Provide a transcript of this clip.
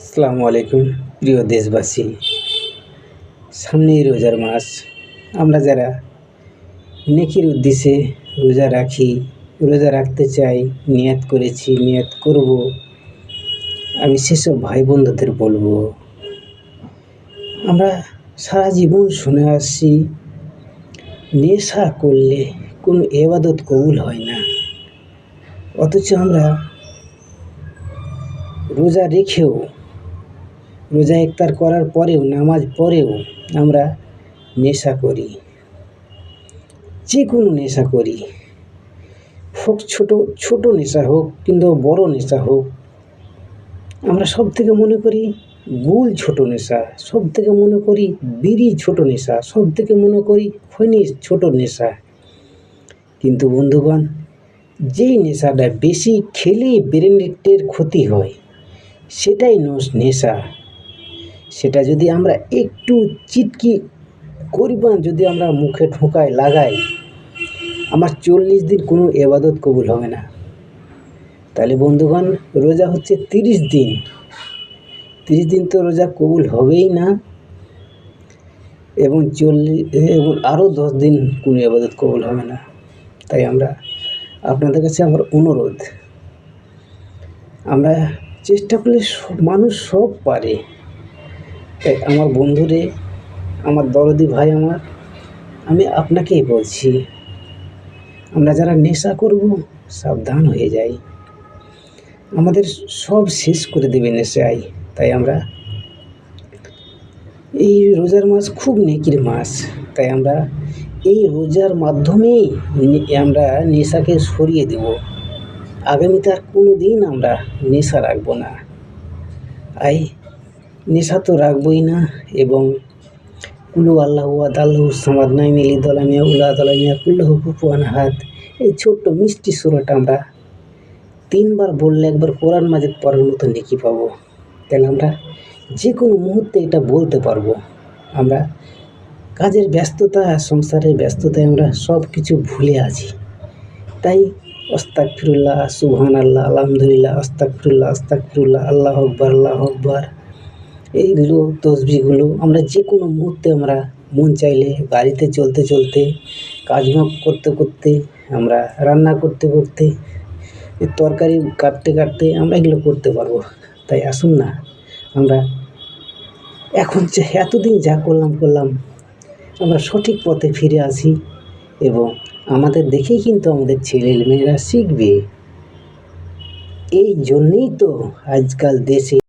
আসসালামু আলাইকুম প্রিয় দেশবাসী। সামনেই রোজার মাস। আমরা যারা নেকির উদ্দেশ্যে রোজা রাখি, রোজা রাখতে চাই, নিয়ত করেছি, নিয়ত করব, আমি সেসব ভাই বন্ধুদের বলবো, আমরা সারা জীবন শুনে আসছি নেশা করলে কোনো ইবাদত কবুল হয় না। অথচ আমরা রোজা রেখেও, রোজা ইফতার করার পরেও, নামাজ পড়েও আমরা নেশা করি, যে কোনো নেশা করি, হোক ছোট নেশা হোক কিন্তু বড় নেশা হোক। আমরা সব থেকে মনে করি গুল ছোট নেশা, সব থেকে মনে করি বিড়ি ছোট নেশা, সব থেকে মনে করি খৈনি ছোট নেশা। কিন্তু বন্ধুগণ, যেই নেশাটা বেশি খেলে ব্রেনের ক্ষতি হয় সেটাই নেশা। সেটা যদি আমরা একটু চিটকি পরিমাণ যদি আমরা মুখে ঠোকায় লাগাই, আমার 40 দিন কোনো ইবাদত কবুল হবে না। তাহলে বন্ধুগণ, রোজা হচ্ছে 30 দিন। 30 দিন তো রোজা কবুল হবেই না, এবং আরও 10 দিন কোনো ইবাদত কবুল হবে না। তাই আপনাদের কাছে আমার অনুরোধ, আমরা চেষ্টা করলে মানুষ সব পারে। তাই আমার বন্ধুরে, আমার দরদি ভাই, আমি আপনাকেই বলছি, আমরা যারা নেশা করব সাবধান হয়ে যাই, আমাদের সব শেষ করে দেবে নেশায়। তাই আমরা এই রোজার মাস খুব নেকির মাস, তাই আমরা এই রোজার মাধ্যমেই আমরা নেশাকে সরিয়ে দেব। আগামীতে আর কোনো দিন আমরা নেশা রাখবো না। নেশা তো রাখবই না। এবং কুলু আল্লাহু আহাদ আল্লাহু সামাদ লাম ইয়ালিদ ওয়ালাম ইউলাদ ওয়ালাম ইয়াকুল লাহু কুফুয়ান আহাদ, এই ছোট্ট মিষ্টি সূরাটা আমরা 3 বার বললে একবার কোরআন মাজিদ পড়ার মতো নেকি পাবো। তাহলে আমরা যে কোনো মুহূর্তে এটা বলতে পারবো। আমরা কাজের ব্যস্ততা, সংসারের ব্যস্ততায় আমরা সব কিছু ভুলে আছি। তাই আস্তাগফিরুল্লাহ, সুবহানাল্লাহ, আলহামদুলিল্লাহ, আস্তাগফিরুল্লাহ, আল্লাহু আকবার, আল্লাহু আকবার, এইগুলো তসবিহগুলো আমরা যে কোনো মুহূর্তে, আমরা মন চাইলে গাড়িতে চলতে চলতে, কাজবাজ করতে করতে, আমরা রান্না করতে করতে, তরকারি কাটতে কাটতে আমরা এগুলো করতে পারবো। তাই আসুন না, আমরা এখন এতদিন যা করলাম আমরা সঠিক পথে ফিরে আসি, এবং আমাদের দেখেই কিন্তু আমাদের ছেলেমেয়েরা শিখবে। এই জন্যেই তো আজকাল দেশে